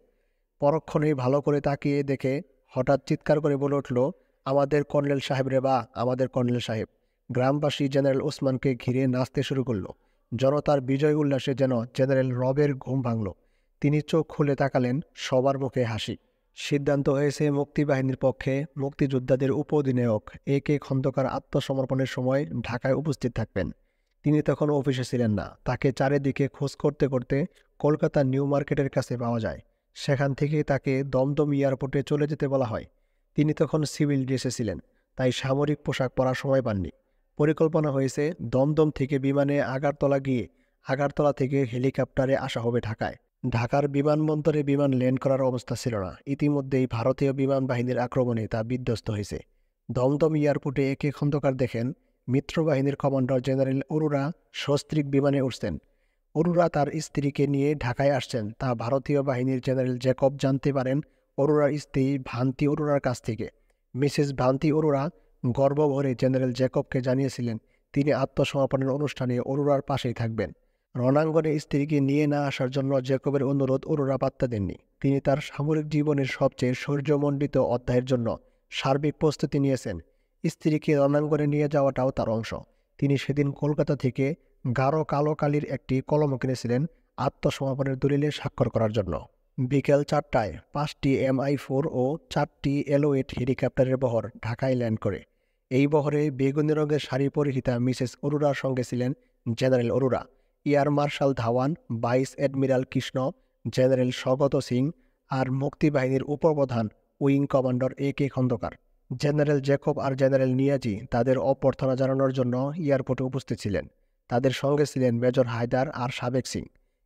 পরক্ষণেই ভালো করে তাকিয়ে দেখে হঠাৎ চিৎকার করে বলে উঠল, আমাদের কর্নেল সাহেব রে বা, আমাদের কর্নেল সাহেব। গ্রামবাসী জেনারেল ওসমানকে ঘিরে নাচতে শুরু করল। জনতার বিজয় উল্লাসে যেন জেনারেল রবের ঘুম ভাঙল। তিনি চোখ খুলে তাকালেন, সবার মুখে হাসি। সিদ্ধান্ত হয়েছে মুক্তিবাহিনীর পক্ষে মুক্তিযোদ্ধাদের উপঅধিনায়ক AK খন্দকার আত্মসমর্পণের সময় ঢাকায় উপস্থিত থাকবেন। তিনি তখন অফিসে ছিলেন না। তাকে চারিদিকে খোঁজ করতে করতে কলকাতা নিউ মার্কেটের কাছে পাওয়া যায়। সেখান থেকে তাকে দমদম এয়ারপোর্টে চলে যেতে বলা হয়। তিনি তখন সিভিল ড্রেসে ছিলেন, তাই সামরিক পোশাক পরার সময় পাননি। পরিকল্পনা হয়েছে দমদম থেকে বিমানে আগারতলা গিয়ে আগারতলা থেকে হেলিকপ্টারে আসা হবে ঢাকায়। ঢাকার বিমানবন্দরে বিমান ল্যান্ড করার অবস্থা ছিল না। ইতিমধ্যেই ভারতীয় বিমান বাহিনীর আক্রমণে তা বিধ্বস্ত হয়েছে। দমদম এয়ারপোর্টে AK খন্দকার দেখেন মিত্রবাহিনীর কমান্ডার জেনারেল অরোরা সস্ত্রীক বিমানে উঠছেন। অরোরা তার স্ত্রীকে নিয়ে ঢাকায় আসছেন তা ভারতীয় বাহিনীর জেনারেল জ্যাকব জানতে পারেন অরোরার স্ত্রী ভান্তি অরোরার কাছ থেকে। মিসেস ভান্তি অরোরা গর্বভরে জেনারেল জ্যাকবকে জানিয়েছিলেন তিনি আত্মসমর্পণের অনুষ্ঠানে অরোরার পাশেই থাকবেন। রণাঙ্গনে স্ত্রীকে নিয়ে না আসার জন্য জ্যাকবের অনুরোধ অরোরা পাত্তা দেননি। তিনি তার সামরিক জীবনের সবচেয়ে শৌর্যমণ্ডিত অধ্যায়ের জন্য সার্বিক প্রস্তুতি নিয়েছেন। স্ত্রীকে রণাঙ্গনে নিয়ে যাওয়াটাও তার অংশ। তিনি সেদিন কলকাতা থেকে গাঢ় কালো কালির একটি কলম কিনেছিলেন আত্মসমর্পণের দলিলে স্বাক্ষর করার জন্য। বিকেল 4টায় 5টি MI-4 ও 4টি LO-8 হেলিকপ্টারের বহর ঢাকায় ল্যান্ড করে। এই বহরে বেগুনি রঙের শাড়ি পরিহিতা মিসেস অরোরার সঙ্গে ছিলেন general Aurora, air marshal Dhawan, vice admiral Krishna, general Sagat Singh আর মুক্তিবাহিনীর উপপ্রধান wing commander AK Khandakar. General Jacob আর জেনারেল নিয়াজি তাদের অভ্যর্থনা জানানোর জন্য এয়ারপোর্টে উপস্থিত ছিলেন। তাদের সঙ্গে ছিলেন মেজর হায়দার আর সাবেক সিং।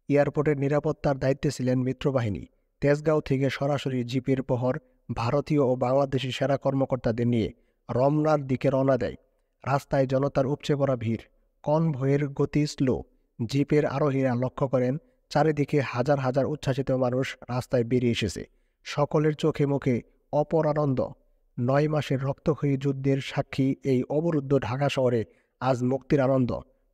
এয়ারপোর্টের নিরাপত্তার দায়িত্বে ছিলেন মিত্রবাহিনী। তেজগাঁও থেকে সরাসরি জিপের বহর ভারতীয় ও বাংলাদেশি সেনা কর্মকর্তাদের নিয়ে রমনার দিকে রওনা দেয়। রাস্তায় জনতার উপচে পড়া ভিড়, কনভয়ের গতি স্লো। জিপের আরোহীরা লক্ষ্য করেন চারিদিকে হাজার হাজার উচ্ছ্বাসিত মানুষ রাস্তায় বেরিয়ে এসেছে। সকলের চোখে মুখে অপর আনন্দ। 9 মাসের রক্তক্ষয়ী যুদ্ধের সাক্ষী এই অবরুদ্ধ ঢাকা শহরে আজ মুক্তির আনন্দ।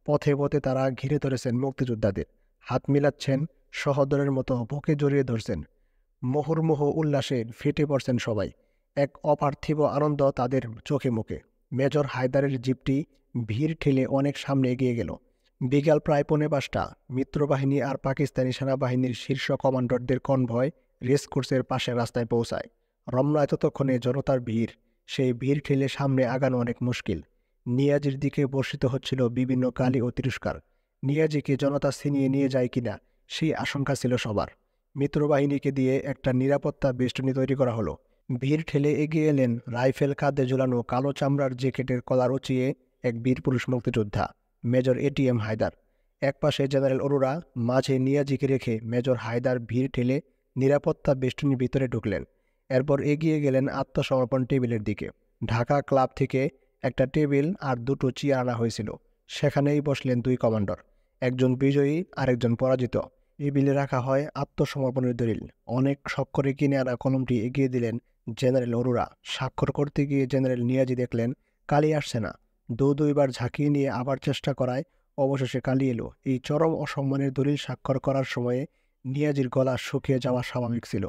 পথে পথে তারা ঘিরে ধরেছেন মুক্তিযোদ্ধাদের, হাত মিলাচ্ছেন, সহোদরের মতো বুকে জড়িয়ে ধরছেন। মুহুর্মুহ উল্লাসে ফেটে পড়ছেন সবাই। এক অপার্থিব আনন্দ তাদের চোখে মুখে। মেজর হায়দারের জিপটি ভিড় ঠেলে অনেক সামনে এগিয়ে গেল। বিকাল প্রায় 4:45টা। মিত্রবাহিনী আর পাকিস্তানি সেনাবাহিনীর শীর্ষ কমান্ডারদের কনভয় রেসকোর্সের পাশে রাস্তায় পৌঁছায়। রমনায় ততক্ষণে জনতার ভিড়। সেই ভিড় ঠেলে সামনে আগানো অনেক মুশকিল। নিয়াজির দিকে বর্ষিত হচ্ছিল বিভিন্ন গালি ও তিরস্কার। নিয়াজিকে জনতা ছিনিয়ে নিয়ে যায় কিনা সেই আশঙ্কা ছিল সবার। মিত্রবাহিনীকে দিয়ে একটা নিরাপত্তা বেষ্টনী তৈরি করা হলো। ভিড় ঠেলে এগিয়ে এলেন রাইফেল কাঁধে ঝুলানো কালো চামড়ার জ্যাকেটের কলার উঁচিয়ে এক বীরপুরুষ মুক্তিযোদ্ধা, মেজর ATM হায়দার। একপাশে জেনারেল অরোরা, মাঝে নিয়াজিকে রেখে মেজর হায়দার ভিড় ঠেলে নিরাপত্তা বেষ্টনীর ভিতরে ঢুকলেন। এরপর এগিয়ে গেলেন আত্মসমর্পণ টেবিলের দিকে। ঢাকা ক্লাব থেকে একটা টেবিল আর 2টো চেয়ার আনা হয়েছিল। সেখানেই বসলেন 2 কমান্ডার, একজন বিজয়ী আর একজন পরাজিত। টেবিলে রাখা হয় আত্মসমর্পণের দলিল। অনেক শখ করে কিনে আনা কলমটি এগিয়ে দিলেন জেনারেল অরোরা। স্বাক্ষর করতে গিয়ে জেনারেল নিয়াজি দেখলেন কালি আসছে না। 2-2বার ঝাঁকিয়ে নিয়ে আবার চেষ্টা করায় অবশেষে কালি এলো। এই চরম অসম্মানের দলিল স্বাক্ষর করার সময়ে নিয়াজির গলা শুকিয়ে যাওয়া স্বাভাবিক ছিল।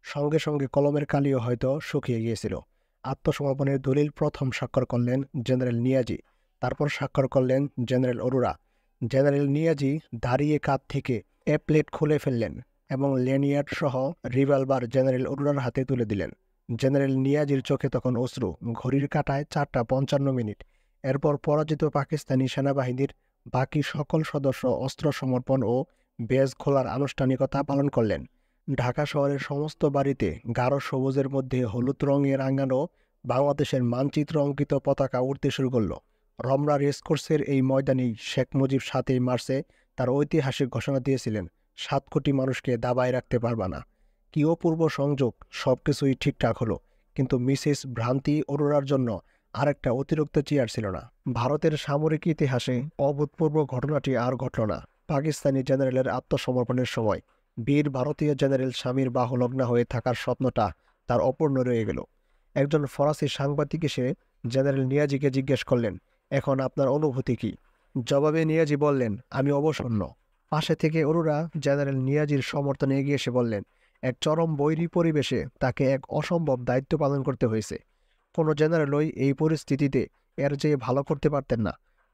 সঙ্গে সঙ্গে কলমের কালিও হয়তো শুকিয়ে গিয়েছিল। আত্মসমর্পণের দলিল প্রথম স্বাক্ষর করলেন জেনারেল নিয়াজি, তারপর স্বাক্ষর করলেন জেনারেল অরোরা। জেনারেল নিয়াজি দাঁড়িয়ে কাঁধ থেকে প্লেট খুলে ফেললেন এবং ল্যানিয়ার্ড সহ রিভলভার জেনারেল অরোরার হাতে তুলে দিলেন। জেনারেল নিয়াজির চোখে তখন অশ্রু। ঘড়ির কাঁটায় 4:55। এরপর পরাজিত পাকিস্তানি সেনাবাহিনীর বাকি সকল সদস্য অস্ত্র সমর্পণ ও বেজ খোলার আনুষ্ঠানিকতা পালন করলেন। ঢাকা শহরের সমস্ত বাড়িতে গাঢ় সবুজের মধ্যে হলুদ রঙে রাঙানো বাংলাদেশের মানচিত্র অঙ্কিত পতাকা উড়তে শুরু করল। রমনা রেসকোর্সের এই ময়দানেই শেখ মুজিব 7ই মার্চে তার ঐতিহাসিক ঘোষণা দিয়েছিলেন, 7 কোটি মানুষকে দাবায় রাখতে পারবা না। কি অপূর্ব সংযোগ! সবকিছুই ঠিকঠাক হলো, কিন্তু মিসেস ভ্রান্তি অরোরার জন্য আরেকটা অতিরিক্ত চেয়ার ছিল না। ভারতের সামরিক ইতিহাসে অভূতপূর্ব ঘটনাটি আর ঘটল না। পাকিস্তানি জেনারেলের আত্মসমর্পণের সময় বীর ভারতীয় জেনারেল স্বামীর বাহুলগ্না হয়ে থাকার স্বপ্নটা তার অপূর্ণ রয়ে গেল। একজন ফরাসি সাংবাদিক এসে জেনারেল নিয়াজিকে জিজ্ঞেস করলেন, এখন আপনার অনুভূতি কি? জবাবে নিয়াজি বললেন, আমি অবসন্ন। পাশে থেকে অরুরা জেনারেল নিয়াজির সমর্থনে এগিয়ে এসে বললেন, এক চরম বৈরী পরিবেশে তাকে এক অসম্ভব দায়িত্ব পালন করতে হয়েছে। কোনো জেনারেলই এই পরিস্থিতিতে এর চেয়ে ভালো করতে পারতেন না।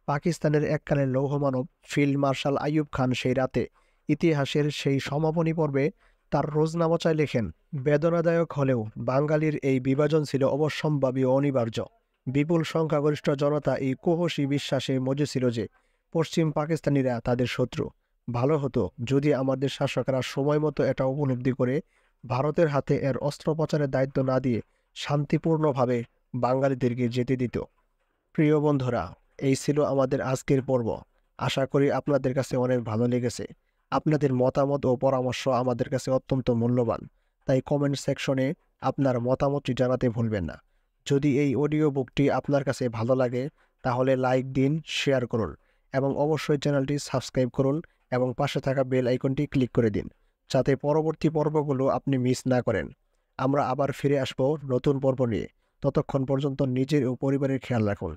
পাকিস্তানের এককালের লৌহমানব ফিল্ড মার্শাল আইয়ুব খান সেই রাতে ইতিহাসের সেই সমাপনী পর্বে তার রোজনামচায় লেখেন, বেদনাদায়ক হলেও বাঙালির এই বিভাজন ছিল অবশ্যম্ভাবী ও অনিবার্য। বিপুল সংখ্যাগরিষ্ঠ জনতা এই কুহসী বিশ্বাসে মজে ছিল যে পশ্চিম পাকিস্তানিরা তাদের শত্রু। ভালো হতো যদি আমাদের শাসকরা সময় মতো এটা উপলব্ধি করে ভারতের হাতে এর অস্ত্রোপচারের দায়িত্ব না দিয়ে শান্তিপূর্ণভাবে বাঙালিদেরকে যেতে দিত। প্রিয় বন্ধুরা, এই ছিল আমাদের আজকের পর্ব। আশা করি আপনাদের কাছে অনেক ভালো লেগেছে। আপনাদের মতামত ও পরামর্শ আমাদের কাছে অত্যন্ত মূল্যবান, তাই কমেন্ট সেকশনে আপনার মতামতটি জানাতে ভুলবেন না। যদি এই অডিও বুকটি আপনার কাছে ভালো লাগে তাহলে লাইক দিন, শেয়ার করুন এবং অবশ্যই চ্যানেলটি সাবস্ক্রাইব করুন এবং পাশে থাকা বেল আইকনটি ক্লিক করে দিন, যাতে পরবর্তী পর্বগুলো আপনি মিস না করেন। আমরা আবার ফিরে আসব নতুন পর্ব নিয়ে। ততক্ষণ পর্যন্ত নিজের ও পরিবারের খেয়াল রাখুন।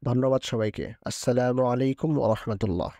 ধন্যবাদ সবাইকে। আসসালামু আলাইকুম ওয়া রাহমাতুল্লাহ।